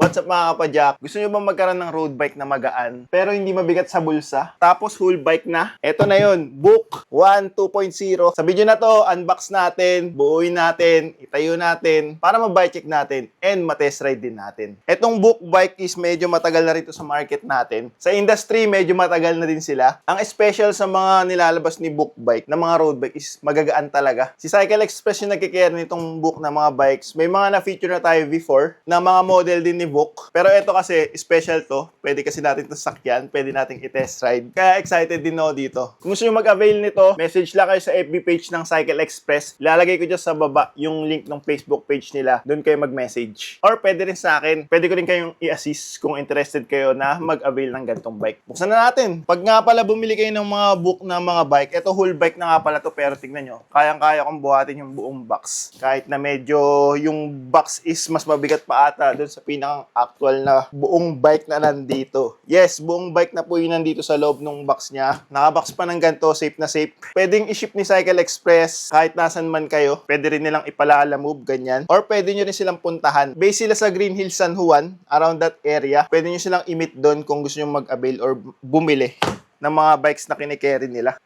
What's up mga kapadyak? Gusto nyo bang magkaroon ng road bike na magaan pero hindi mabigat sa bulsa? Tapos whole bike na? Eto na yon, Book 1 2.0. Sa video na to, unbox natin, buuin natin, itayo natin para ma-bike check natin and ma-test ride din natin. Etong Book bike is medyo matagal na rito sa market natin. Sa industry, medyo matagal na din sila. Ang special sa mga nilalabas ni Book bike na mga road bike is magagaan talaga. Si Cycle Express yung nagkikare nitong Book na mga bikes. May mga na-feature na tayo before na mga model din ni Book. Pero ito kasi, special to. Pwede kasi natin to sakyan. Pwede natin i-test ride. Kaya excited din ako dito. Kung gusto nyo mag-avail nito, message lang kayo sa FB page ng Cycle Express. Ilalagay ko dyan sa baba yung link ng Facebook page nila. Doon kayo mag-message. Or pwede rin sa akin. Pwede ko rin kayong i-assist kung interested kayo na mag-avail ng ganitong bike. Buksan na natin. Pag nga pala bumili kayo ng mga Book na mga bike, ito whole bike na nga pala to, pero tignan nyo. Kayang-kaya kong buhatin yung buong box. Kahit na medyo yung box is mas mabigat pa ata doon sa pinakang actual na buong bike na nandito. Yes, buong bike na po yun nandito sa loob ng box niya. Nakabox pa ng ganito, safe na safe. Pwedeng i-ship ni Cycle Express kahit nasan man kayo. Pwede rin nilang ipalalamove, ganyan. Or pwede nyo rin silang puntahan. Base sila sa Green Hills, San Juan, around that area. Pwede nyo silang i-meet doon kung gusto nyo mag-avail or bumili ng mga bikes na kinikerry nila.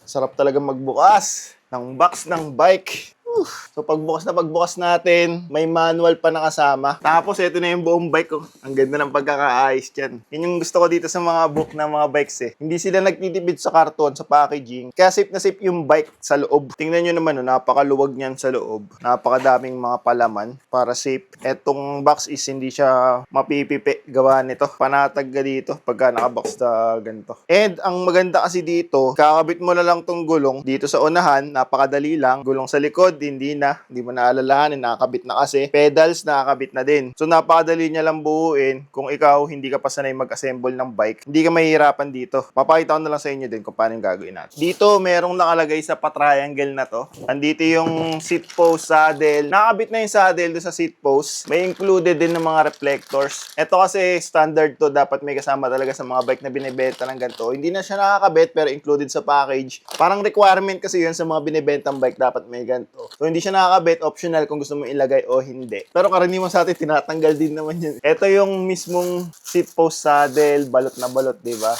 Sarap talaga magbukas ng box ng bike. So pagbukas natin, may manual pa nakasama. Tapos ito na yung buong bike ko. Ang ganda ng pagkakaayos dyan. Yun yung gusto ko dito sa mga Book na mga bikes eh. Hindi sila nagtitipid sa karton, sa packaging. Kaya safe na safe yung bike sa loob. Tingnan nyo naman, napakaluwag niyan sa loob. Napakadaming mga palaman para safe. Etong box is hindi siya mapipipi. Gawa nito. Panatag ka dito pagka nakabox na ganito. And ang maganda kasi dito, kakabit mo na lang tong gulong dito sa unahan. Napakadali lang. Gulong sa likod, hindi mo na alalahanin, nakakabit na kasi. Pedals, nakakabit na din. So, napakadali niya lang buuin. Kung ikaw, hindi ka pa sanay mag-assemble ng bike, hindi ka mahihirapan dito. Papakita ko na lang sa inyo din kung paano yung gagawin natin. Dito, merong nakalagay sa pa-triangle na to. Andito yung seat post, saddle. Nakakabit na yung saddle doon sa seat post. May included din ng mga reflectors. Ito kasi, standard to. Dapat may kasama talaga sa mga bike na binibenta ng ganito. Hindi na siya nakakabit, pero included sa package. Parang requirement kasi yun sa mga binibentang bike, dapat may ganito. So, hindi siya nakakabit, optional kung gusto mo ilagay o hindi. Pero karaniwan sa atin, tinatanggal din naman yun. Ito yung mismong seat post saddle, balot na balot, di ba?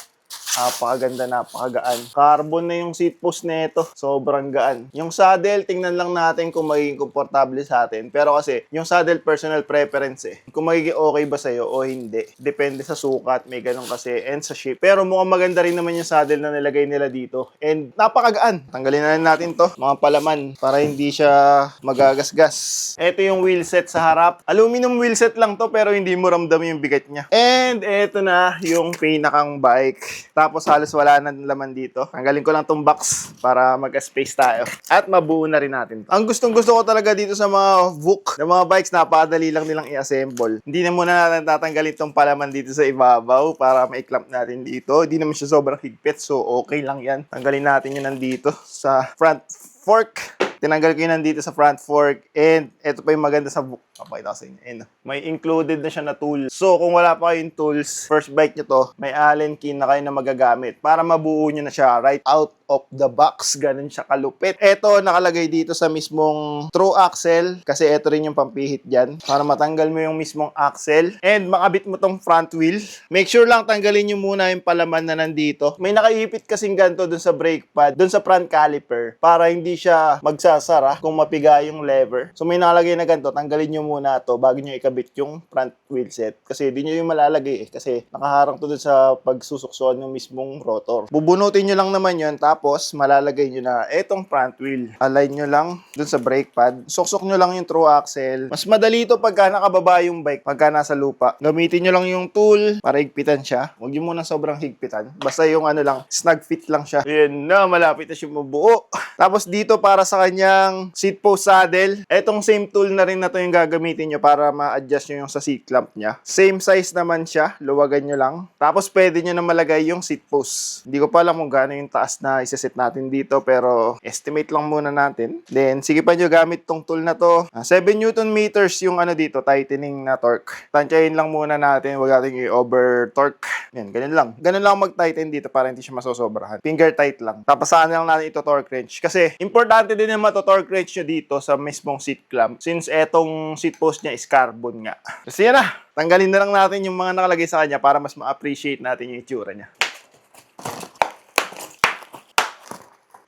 Napakaganda, napakagaan. Carbon na yung seat post nito. Sobrang gaan. Yung saddle, tingnan lang natin kung magiging komportable sa atin. Pero kasi, yung saddle, personal preference eh. Kung magiging okay ba sa'yo o hindi. Depende sa sukat, may ganun kasi, and sa shape. Pero mukhang maganda rin naman yung saddle na nilagay nila dito. And napakagaan. Tanggalin na rin natin to, mga palaman, para hindi siya magagasgas. Ito yung wheelset sa harap. Aluminum wheelset lang to, pero hindi mo ramdam yung bigat niya. And ito na yung pinakang bike. Tapos halos wala na laman dito. Tanggalin ko lang tong box para mag-space tayo. At mabuo na rin natin to. Ang gustong-gusto ko talaga dito sa mga Book na mga bikes, napakadali lang nilang i-assemble. Hindi na muna natin tatanggalin tong palaman dito sa ibabaw para ma-clamp natin dito. Hindi naman siya sobrang higpit, so okay lang yan. Tanggalin natin yun nandito sa front fork. Tinanggal ko yun nandito sa front fork. And ito pa yung maganda sa Book. Papakita ko sa inyo. Ayun, may included na siya na tool. So, kung wala pa kayong tools, first bike nyo to, may Allen key na kayo na magagamit para mabuo nyo na siya right out of the box. Ganun siya kalupit. Ito, nakalagay dito sa mismong through axle. Kasi ito rin yung pampihit dyan. Para matanggal mo yung mismong axle. And makabit mo tong front wheel. Make sure lang tanggalin nyo muna yung palaman na nandito. May nakaipit kasing ganito dun sa brake pad, dun sa front caliper. Para hindi siya magsasara kung mapiga yung lever. So may nakalagay na ganito, tanggalin nyo muna to bago nyo ikabit yung front wheel set. Kasi di nyo yung malalagay eh. Kasi nakaharang to dun sa pagsusuksuan yung mismong rotor. Bubunutin nyo lang naman yun. Tapos malalagay nyo na etong front wheel. Align nyo lang dun sa brake pad. Suksok nyo lang yung through axle. Mas madali to pagka nakababa yung bike, pagka nasa lupa. Gamitin nyo lang yung tool para higpitan siya. Huwag nyo muna sobrang higpitan. Basta yung ano lang, snug fit lang siya. Yun na, malapit na siya mabuo. Tapos dito para sa kanyang seat post saddle, etong same tool na rin na to yung gagamitin nyo para ma-adjust nyo yung sa seat clamp nya. Same size naman siya, luwagan nyo lang. Tapos pwede nyo na malagay yung seat post. Hindi ko pa alam kung gaano yung taas na isa-set natin dito, pero estimate lang muna natin. Then, sige pa nyo gamit tong tool na to. 7 Newton meters yung ano dito, tightening na torque. Tansyahin lang muna natin, huwag natin i-over torque. Yan, ganun lang. Ganun lang mag-tighten dito para hindi siya masosobrahan. Finger tight lang. Tapos saan lang natin ito torque wrench. Kasi, importante din na mato-torque wrench nyo dito sa mismong seat clamp. Since etong seat post niya is carbon nga. Kasi yan na. Tanggalin na lang natin yung mga nakalagay sa kanya para mas ma-appreciate natin yung itsura niya.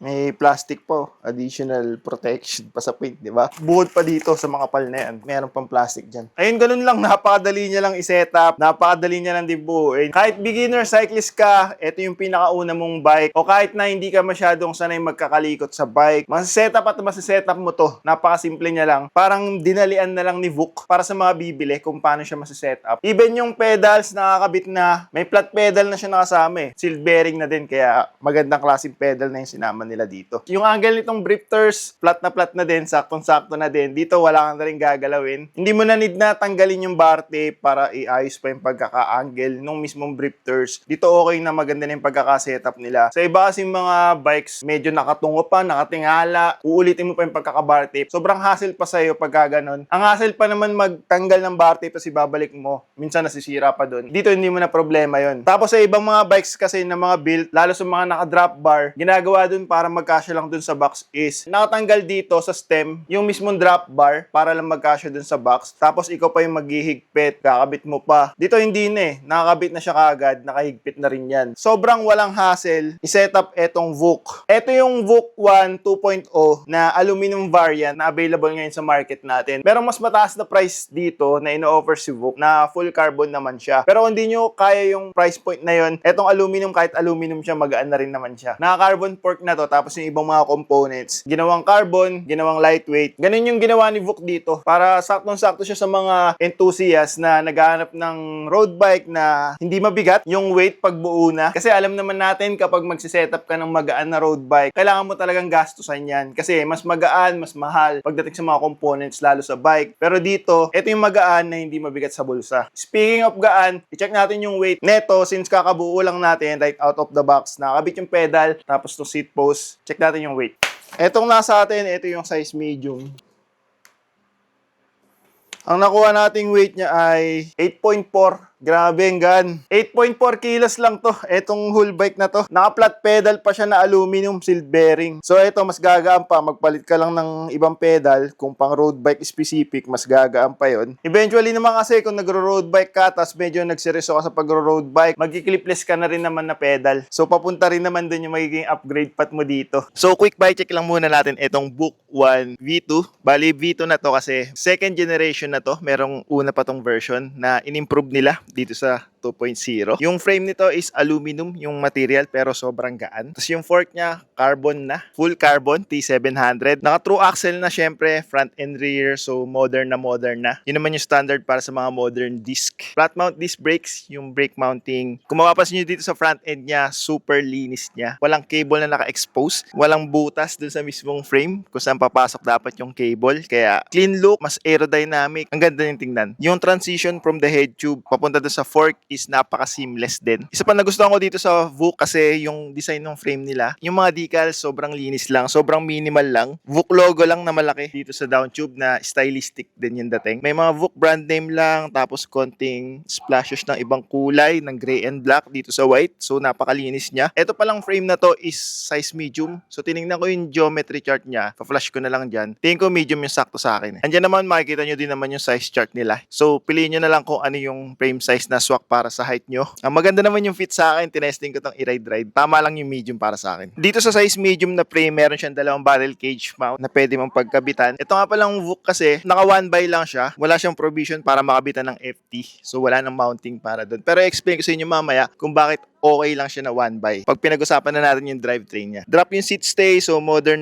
May plastic po, additional protection pa sa paint, di ba? Bukod pa dito sa mga pal na yan, meron pang plastic dyan. Ayun, ganun lang, napakadali niya lang i-setup, napakadali niya lang dibuuin. Kahit beginner cyclist ka, ito yung pinakauna mong bike, o kahit na hindi ka masyadong sanay magkakalikot sa bike, masisetup at masisetup mo to. Napakasimple niya lang. Parang dinalian na lang ni Vuk para sa mga bibili kung paano siya masisetup. Even yung pedals, nakakabit na, may flat pedal na siya nakasama eh. Sealed bearing na din, kaya magandang klaseng pedal na yung sinama nila dito. Yung angle nitong drifters, flat na din, saktong-sakto na din. Dito wala kang na rin gagalawin. Hindi mo na need na tanggalin yung bar tape para i-ayos pa yung pagkaka-angle nung mismong drifters. Dito okay na, maganda na yung pagkaka-setup nila. Sa iba kasing mga bikes, medyo nakatungo pa, nakatingala, uulitin mo pa yung pagkaka-bar tape. Sobrang hassle pa sa'yo pagka ganun. Ang hassle pa naman magtanggal ng bar tape tapos ibabalik mo. Minsan nasisira pa dun. Dito hindi mo na problema yon. Tapos sa ibang mga bikes kasi na mga built, lalo sa mga naka-drop bar, ginagawa dun para magkasya lang dun sa box is nakatanggal dito sa stem yung mismong drop bar para lang magkasya dun sa box. Tapos ikaw pa yung maghihigpit, kakabit mo pa. Dito hindi na eh. Nakakabit na siya kaagad, nakahigpit na rin yan. Sobrang walang hassle i-setup etong Vuk. Ito yung Vuk 1 2.0 na aluminum variant na available ngayon sa market natin. Merong mas mataas na price dito na ino-offer si Vuk na full carbon naman siya. Pero kung hindi nyo kaya yung price point na yon, etong aluminum, kahit aluminum siya, magaan na rin naman siya. Naka-carbon fork na to, tapos yung ibang mga components, ginawang carbon, ginawang lightweight. Ganun yung ginawa ni Vuk dito para saktong-sakto siya sa mga enthusiast na naghahanap ng road bike na hindi mabigat yung weight pag buo na. Kasi alam naman natin kapag magsisetup ka ng magaan na road bike, kailangan mo talagang gastusan yan. Kasi mas magaan, mas mahal pagdating sa mga components, lalo sa bike. Pero dito, ito yung magaan na hindi mabigat sa bulsa. Speaking of gaan, i-check natin yung weight neto since kakabuo lang natin right out of the box. Nakakabit yung pedal, tapos to seat post. Check natin yung weight. Etong nasa atin, ito yung size medium. Ang nakuha nating weight niya ay 8.4. Grabe ang gan. 8.4 kilos lang to. Etong whole bike na to. Naka-flat pedal pa siya na aluminum sealed bearing. So ito, mas gagaan pa. Magpalit ka lang ng ibang pedal. Kung pang road bike specific, mas gagaan pa yon. Eventually naman kasi kung nagro-road bike ka, tas medyo nagseryoso ka sa pagro-road bike, magki-clipless ka na rin naman na pedal. So papunta rin naman dun yung magiging upgrade path mo dito. So quick bike check lang muna natin itong Vuk 1 V2. Bali V2 na to kasi second generation na to. Merong una pa tong version na in-improve nila dito sa 2.0. Yung frame nito is aluminum yung material pero sobrang gaan. Tapos yung fork niya, carbon na. Full carbon, T700. Naka true axle na syempre, front and rear. So modern na. Yun naman yung standard para sa mga modern disc. Flat mount disc brakes, yung brake mounting. Kung mapapansin nyo dito sa front end niya, super linis niya. Walang cable na naka-expose. Walang butas dun sa mismong frame kung saan papasok dapat yung cable. Kaya clean look, mas aerodynamic. Ang ganda yung tingnan. Yung transition from the head tube papunta doon sa fork is napaka-seamless din. Isa pa nagustuhan ko dito sa Vuk kasi yung design ng frame nila, yung mga decals sobrang linis lang, sobrang minimal lang. Vuk logo lang na malaki dito sa down tube na stylistic din yung dating. May mga Vuk brand name lang, tapos konting splashes ng ibang kulay, ng gray and black dito sa white. So napakalinis niya. Ito palang frame na to is size medium. So tinignan ko yung geometry chart niya. Pa-flash ko na lang dyan. Tingin ko medium yung sakto sa akin. Andiyan naman makikita nyo din naman yung size chart nila. So piliin nyo na lang kung ano yung frame size na swak para sa height nyo. Ang maganda naman yung fit sa akin, tinesting ko tong i-ride. Tama lang yung medium para sa akin. Dito sa size medium na frame, meron siyang dalawang barrel cage mount na pwede mong pagkabitan. Ito nga palang Vuk kasi, naka 1x lang siya. Wala siyang provision para makabitan ng FT. So wala nang mounting para doon. Pero explain ko sa inyo mamaya kung bakit okay lang siya na 1x. Pag pinag-usapan na natin yung drivetrain niya. Drop yung seat stay, so modern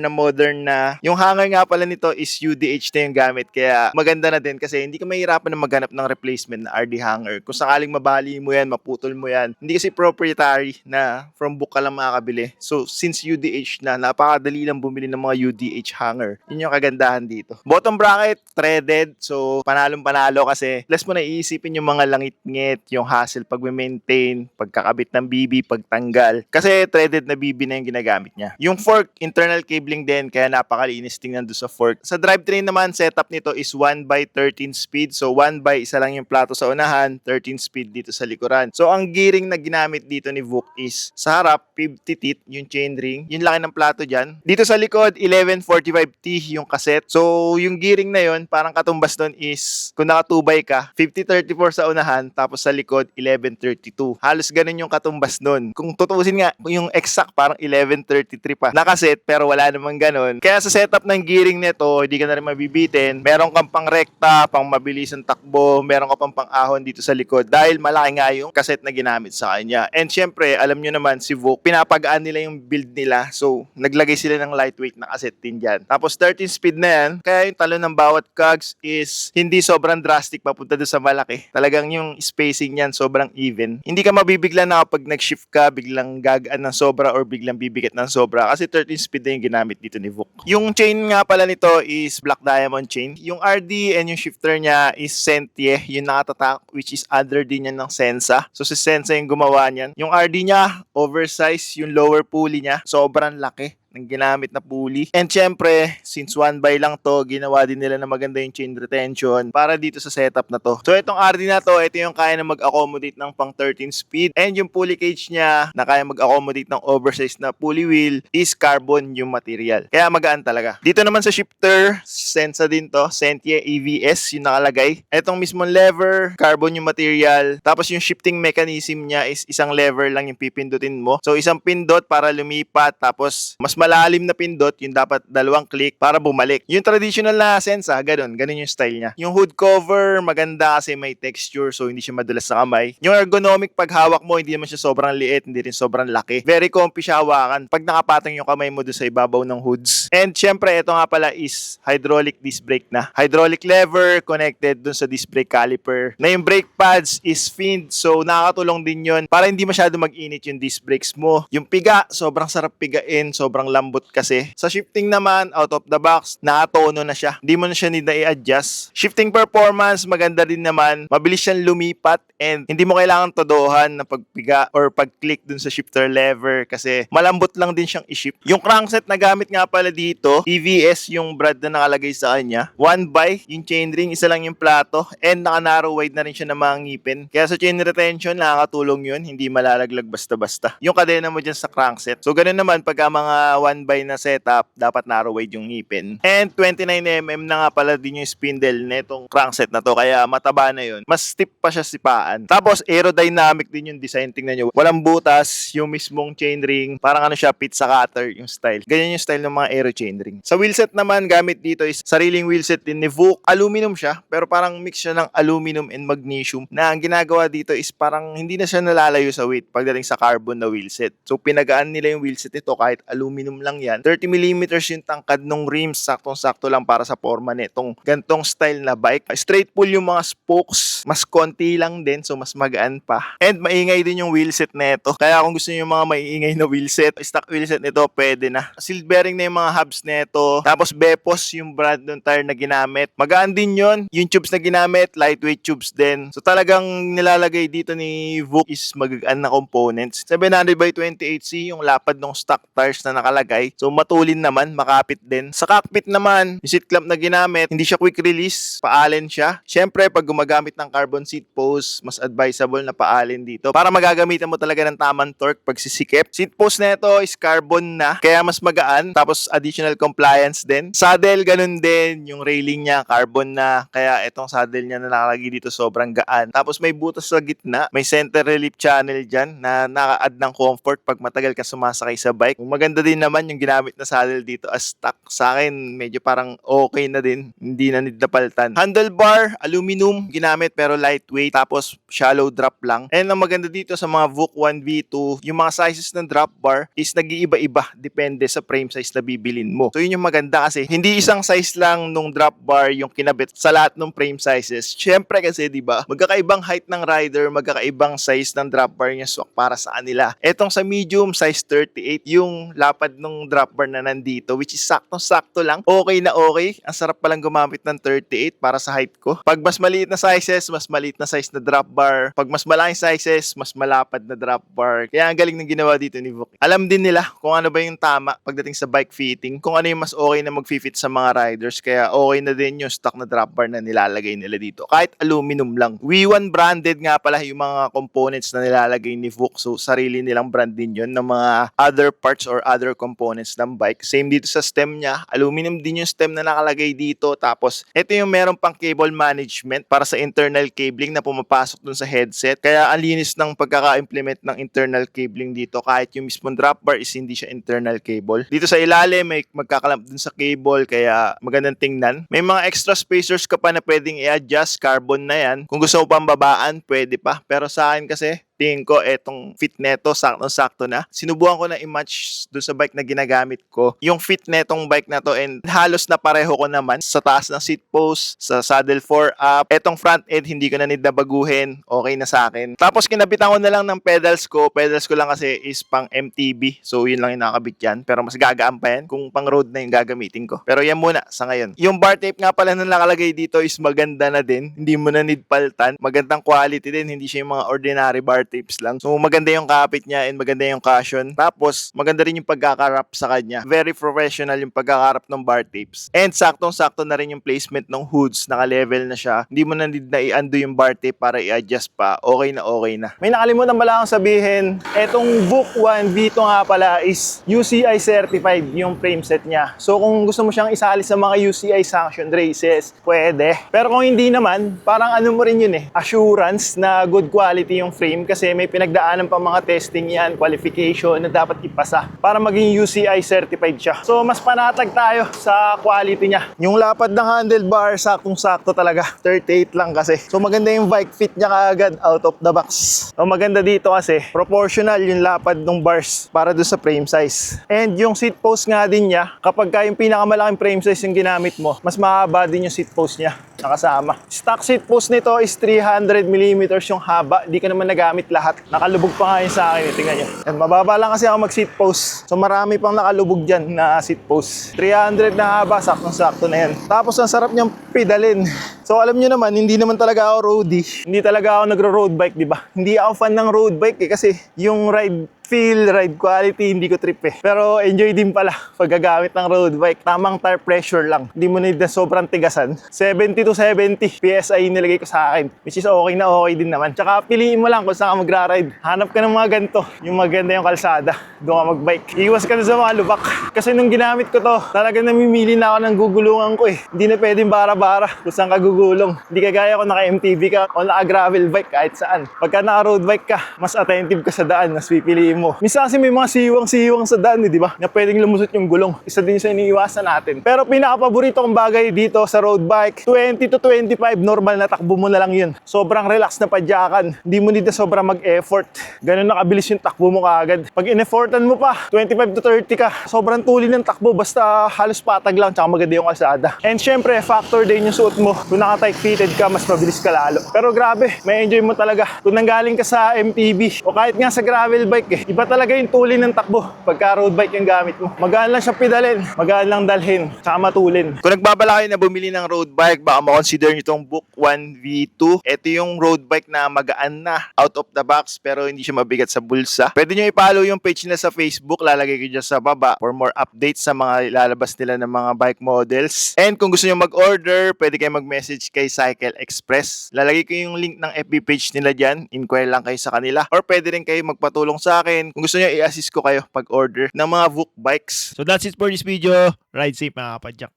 na. Yung hanger nga pala nito is UDH na yung gamit. Kaya maganda na din kasi hindi ka mahirapan na maghanap ng replacement na RD hanger. Kung sakaling mabali mo yan, maputol mo yan. Hindi kasi proprietary na from Vuk ka lang makakabili. So since UDH na, napakadali lang bumili ng mga UDH hanger. Yun yung kagandahan dito. Bottom bracket, threaded. So panalong-panalo kasi less mo na iisipin yung mga langit-ngit, yung hassle pag-maintain, pagkakabit ng BB pagtanggal. Kasi threaded na BB na yung ginagamit niya. Yung fork, internal cabling din, kaya napakalinis tingnan doon sa fork. Sa drivetrain naman, setup nito is 1/13 speed. So 1 by isa lang yung plato sa unahan, 13 speed dito sa likuran. So ang gearing na ginamit dito ni VOOC is sa harap, 50 teeth yung chainring. Yung laki ng plato dyan. Dito sa likod, 1145T yung cassette. So yung gearing na yun, parang katumbas doon is kung naka 2 by ka, 5034 sa unahan, tapos sa likod, 1132. Halos ganun yung katumbas doon. Kung tutuusin nga, yung exact parang 1133 pa. Nakaset pero wala namang ganun. Kaya sa setup ng gearing nito, hindi ka na rin mabibitin. Meron kang pang rekta, pang mabilisang takbo, meron ka pang ahon dito sa likod dahil malaki nga yung cassette na ginamit sa kanya. And syempre, alam nyo naman si VOOC, pinapagaan nila yung build nila. So, naglagay sila ng lightweight na cassette din dyan. Tapos 13 speed na yan, kaya yung talo ng bawat cogs is hindi sobrang drastic papunta doon sa malaki. Talagang yung spacing niyan sobrang even. Hindi ka mabibigla na kapag nag-shift ka, biglang gagaan ng sobra or biglang bibigat ng sobra kasi 13 speed na yung ginamit dito ni VOOC. Yung chain nga pala nito is black diamond chain. Yung RD and yung shifter niya is Sentye, yung nakatatak, which is under din yan ng Sensa. So si Sensa yung gumawa niyan. Yung RD niya, oversize, yung lower pulley niya, sobrang laki ng ginamit na pulley. And syempre, since 1 by lang to, ginawa din nila na maganda yung chain retention para dito sa setup na to. So itong RD na to, ito yung kaya na mag-accommodate ng pang 13 speed. And yung pulley cage niya na kaya mag-accommodate ng oversized na pulley wheel is carbon yung material. Kaya magaan talaga. Dito naman sa shifter, Sensa din to, Sentye EVS yung nakalagay. Itong mismong lever, carbon yung material. Tapos yung shifting mechanism niya is isang lever lang yung pipindutin mo. So isang pindot para lumipat, tapos mas malalim na pindot, yung dapat dalawang click para bumalik. Yung traditional na Sensa, ganun yung style niya. Yung hood cover, maganda kasi may texture, so hindi siya madulas sa kamay. Yung ergonomic paghawak mo, hindi naman siya sobrang liit, hindi rin sobrang laki. Very comfy siya hawakan pag nakapatong yung kamay mo doon sa ibabaw ng hoods. And syempre, ito nga pala is hydraulic disc brake na. Hydraulic lever connected doon sa disc brake caliper. Na yung brake pads is finned, so nakakatulong din yun para hindi masyado mag-init yung disc brakes mo. Yung piga, sobrang sarap pigain, sobrang lambot kasi. Sa shifting naman, out of the box, nakatono na siya. Hindi mo na siya need na i-adjust. Shifting performance, maganda din naman. Mabilis siyang lumipat and hindi mo kailangan todohan na pagpiga or pag-click dun sa shifter lever kasi malambot lang din siyang i-shift. Yung crankset na gamit nga pala dito, EVS yung brand na nakalagay sa kanya. 1 by, yung chainring, isa lang yung plato and naka-narrow wide na rin siya na mga ngipin. Kaya sa chain retention, nakakatulong yun. Hindi malalaglag basta-basta. Yung kadena mo dyan sa crankset. So, ganun naman pagka mga 1 by na setup, dapat narrow wide yung ngipin. And 29mm na nga pala din yung spindle netong crankset na to, kaya mataba na yun. Mas stiff pa siya sipaan. Tapos aerodynamic din yung design, tingnan nyo. Walang butas, yung mismong chainring, parang ano siya, pizza cutter yung style. Ganyan yung style ng mga aero chainring. Sa wheelset naman, gamit dito is sariling wheelset din ni VOOC. Aluminum siya, pero parang mix siya ng aluminum and magnesium na ang ginagawa dito is parang hindi na siya nalalayo sa weight pagdating sa carbon na wheelset. So pinagaan nila yung wheelset ito kahit aluminum lang yan. 30mm yung tangkad ng rims, saktong-sakto lang para sa forma nitong gantong style na bike. Straight pull yung mga spokes, mas konti lang din, so mas magaan pa. And maingay din yung wheelset nito. Kaya kung gusto niyo yung mga maiingay na wheelset, stock wheelset nito, pwede na. Sealed bearing na yung mga hubs nito. Tapos Bepos yung brand ng tire na ginamit. Magaan din yun. Yung tubes na ginamit, lightweight tubes din. So talagang nilalagay dito ni VOOC is magagaan na components. 700/28C yung lapad ng stock tires na nakalagay. So matulin naman, makapit din. Sa cockpit naman, yung seat clamp na ginamit, hindi siya quick release, paalin siya. Syempre, pag gumagamit ng carbon seat post, mas advisable na paalin dito para magagamitan mo talaga ng tamang torque pag sisikip. Seat post na ito is carbon na, kaya mas magaan. Tapos additional compliance din. Saddle, ganun din. Yung railing niya, carbon na. Kaya itong saddle niya na nakalagay dito sobrang gaan. Tapos may butas sa gitna. May center relief channel dyan na naka-add ng comfort pag matagal ka sumasakay sa bike. Maganda din naman yung ginamit na saddle dito as stock. Sa akin, medyo parang okay na din. Hindi na need na palitan. Handlebar, aluminum ginamit pero lightweight. Tapos shallow drop lang. And ang maganda dito sa mga VOOC 1V2, yung mga sizes ng drop bar is nag-iiba-iba. Depende sa frame size na bibilin mo. So yun yung maganda kasi hindi isang size lang nung drop bar yung kinabit sa lahat ng frame sizes. Syempre kasi, di ba, magkakaibang height ng rider, magkakaibang size ng drop bar niya swak para sa kanila. Etong sa medium, size 38, yung lapad lapad ng drop bar na nandito, which is saktong-sakto lang. Okay na okay. Ang sarap palang gumamit ng 38 para sa height ko. Pag mas maliit na sizes, mas maliit na size na drop bar. Pag mas malaking sizes, mas malapad na drop bar. Kaya ang galing ng ginawa dito ni Vuk. Alam din nila kung ano ba yung tama pagdating sa bike fitting, kung ano yung mas okay na mag-fit sa mga riders. Kaya okay na din yung stock na drop bar na nilalagay nila dito. Kahit aluminum lang. We1 branded nga pala yung mga components na nilalagay ni Vuk. So, sarili nilang brand din yun ng mga other parts or other components ng bike. Same dito sa stem niya. Aluminum din yung stem na nakalagay dito. Tapos, ito yung meron pang cable management para sa internal cabling na pumapasok dun sa headset. Kaya ang linis ng pagkaka-implement ng internal cabling dito. Kahit yung mismong drop bar is hindi siya internal cable. Dito sa ilalim, may magkakalamp dun sa cable. Kaya magandang tingnan. May mga extra spacers ka pa na pwedeng i-adjust. Carbon na yan. Kung gusto mo pang babaan, pwede pa. Pero sa akin kasi, tingin ko etong fit neto sakto-sakto na. Sinubukan ko na i-match doon sa bike na ginagamit ko. Yung fit netong bike na to and halos na pareho ko naman sa taas ng seat post, sa saddle up. Etong front end hindi ko na need na baguhin. Okay na sa akin. Tapos kinabitan ko na lang ng pedals ko. Pedals ko lang kasi is pang MTB. So yun lang yung nakakabit yan. Pero mas gagaan pa yan kung pang road na yung gagamitin ko. Pero yan muna sa ngayon. Yung bar tape nga pala na nakalagay dito is maganda na din. Hindi mo na need paltan. Magandang quality din. Hindi siya yung mga ordinary bar tapes lang. So maganda yung kapit niya and maganda yung cushion. Tapos maganda rin yung pagkakarap sa kanya. Very professional yung pagkakarap ng bar tapes. And saktong-sakto na rin yung placement ng hoods. Naka-level na siya. Hindi mo na need na i-undo yung bar tape para i-adjust pa. Okay na okay na. May nakalimutan pala akong sabihin. Etong Vuk 1 V2 nga pala is UCI certified yung frame set niya. So kung gusto mo siyang isali sa mga UCI sanctioned races, pwede. Pero kung hindi naman, parang ano mo rin yun assurance na good quality yung frame kasi may pinagdaanan pa mga testing yan, qualification na dapat ipasa para maging UCI certified siya. So mas panatag tayo sa quality niya. Yung lapad ng handlebar, saktong-sakto talaga. 38 lang kasi. So maganda yung bike fit niya kaagad out of the box. So maganda dito kasi proportional yung lapad ng bars para doon sa frame size. And yung seat post nga din niya, kapag yung pinakamalaking frame size yung ginamit mo, mas mahaba din yung seat post niya nakasama. Stock seat post nito is 300mm yung haba. Di ka naman nagamit lahat. Nakalubog pa nga yun sa akin. Tingnan nyo. Yan, mababa lang kasi ako mag-seat post. So marami pang nakalubog dyan na seat post. 300 na haba, saktong-sakto na yan. Tapos ang sarap niyang pedalin. So alam nyo naman, hindi naman talaga ako roadie. Hindi talaga ako nagro-road bike, di ba? Hindi ako fan ng road bike kasi yung ride feel, ride quality, hindi ko trip Pero enjoy din pala pag gagamit ng road bike. Tamang tire pressure lang. Hindi mo need na sobrang tigasan. 70 to 70 PSI nilagay ko sa akin. Which is okay na okay din naman. Tsaka piliin mo lang kung saan ka magra-ride. Hanap ka ng mga ganito. Yung maganda yung kalsada. Doon ka mag-bike. Iwas ka na sa mga lubak. Kasi nung ginamit ko to, talagang namimili na ako ng gugulungan ko Hindi na pwedeng bara-bara kung saan ka gugulong. Hindi kagaya kung naka-MTB ka o naka-gravel bike kahit saan. Pagka naka-road bike ka, mas attentive ka sa daan. Mas pipiliin mo. Minsan kasi may mga siwang-siwang sa daan, di ba? Na pwedeng lumusot yung gulong. Isa din sa iniiwasan natin. Pero pinaka-paborito kong bagay dito sa road bike, 20 to 25, normal na takbo mo na lang yun. Sobrang relax na padyakan. Hindi mo need na sobrang mag-effort. Ganun nakabilis yung takbo mo kaagad. Pag in-effortan mo pa, 25 to 30 ka, sobrang tuli ng takbo. Basta halos patag lang, tsaka maganda yung kalsada. And syempre, factor din yung suot mo. Kung naka-tight fitted ka, mas mabilis ka lalo. Pero grabe, may enjoy mo talaga. Kung nanggaling ka sa MTB o kahit nga sa gravel bike iba talaga yung tuli ng takbo pagka road bike yung gamit mo. Magaan lang siya pedalin, magaan lang dalhin, tsaka matulin. Kung nagbabala kayo na bumili ng road bike, baka makonsider nyo itong Vuk 1 V2. Ito yung road bike na magaan na, out of the box, pero hindi siya mabigat sa bulsa. Pwede nyo i-follow yung page nila sa Facebook, lalagay ko dyan sa baba for more updates sa mga ilalabas nila ng mga bike models. And kung gusto nyo mag-order, pwede kayo mag-message kay Cycle Express. Lalagay ko yung link ng FB page nila dyan, inquire lang kayo sa kanila. Or pwede rin kayo magpatulong sa akin kung gusto niyo i-assist ko kayo pag-order ng mga Vuk bikes. So that's it for this video. Ride safe mga kapadyak.